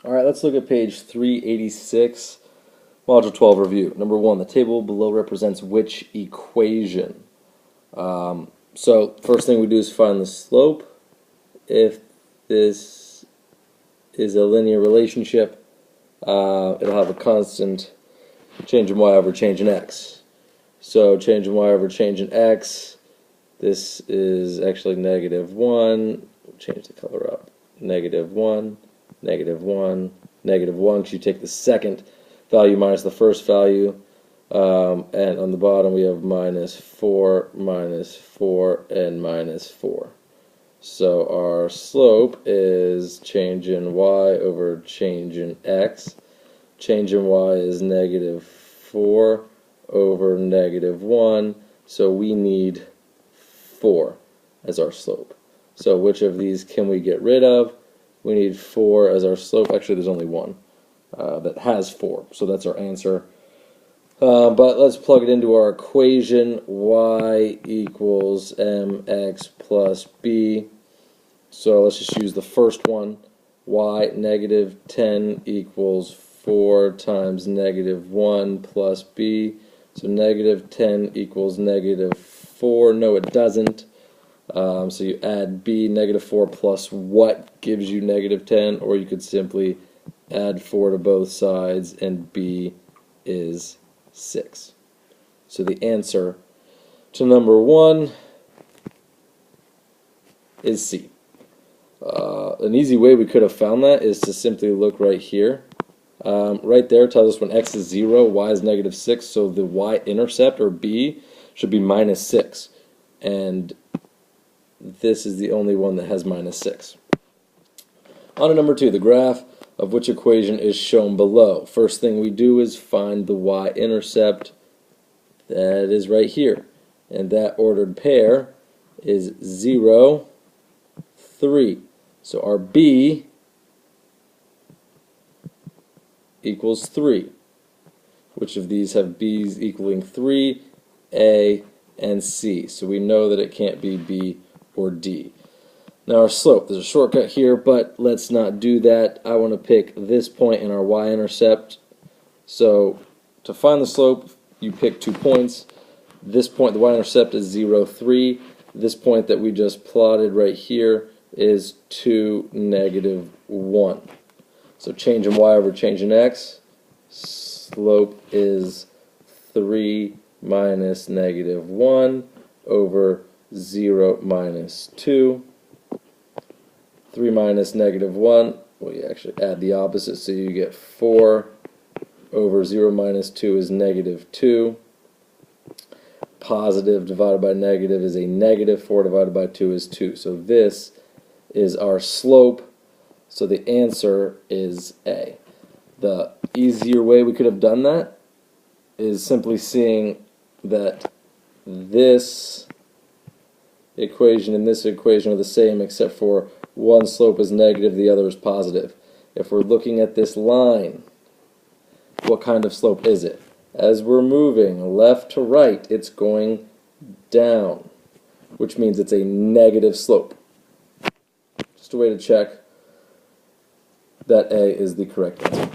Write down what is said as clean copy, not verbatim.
Alright, let's look at page 386, Module 12 review. Number 1, the table below represents which equation? So, first thing we do is find the slope. If this is a linear relationship, it'll have a constant change in y over change in x. So, change in y over change in x, this is actually -1. We'll change the color up. -1. -1, -1, because you take the second value minus the first value, and on the bottom we have -4, -4, and -4. So our slope is change in y over change in x. Change in y is -4 over -1, so we need 4 as our slope. So which of these can we get rid of? We need 4 as our slope. Actually, there's only one that has 4, so that's our answer. But let's plug it into our equation. Y equals mx plus b. So let's just use the first one. Y -10 equals 4 times -1 plus b. So -10 equals -4. No, it doesn't. So you add b, -4 plus what gives you -10, or you could simply add 4 to both sides, and b is 6. So the answer to number 1 is C. An easy way we could have found that is to simply look right here. Right there tells us when x is 0, y is -6, so the y-intercept, or b, should be -6. And this is the only one that has -6. On to number 2, the graph of which equation is shown below. First thing we do is find the y-intercept. That is right here. And that ordered pair is 0, 3. So our b equals 3. Which of these have b's equaling 3? A and C. So we know that it can't be B or D. Now our slope, there's a shortcut here, but let's not do that. I want to pick this point in our y-intercept. So to find the slope, you pick 2 points. This point, the y-intercept, is 0, 3. This point that we just plotted right here is 2, -1. So change in y over change in x, slope is 3 minus -1 over 0 minus 2. 3 minus -1, well, you actually add the opposite, so you get 4 over 0 minus 2 is -2. Positive divided by negative is a negative. 4 divided by 2 is 2. So this is our slope. So the answer is A. The easier way we could have done that is simply seeing that this equation and this equation are the same, except for one slope is negative, the other is positive. If we're looking at this line, what kind of slope is it? As we're moving left to right, it's going down, which means it's a negative slope. Just a way to check that A is the correct answer.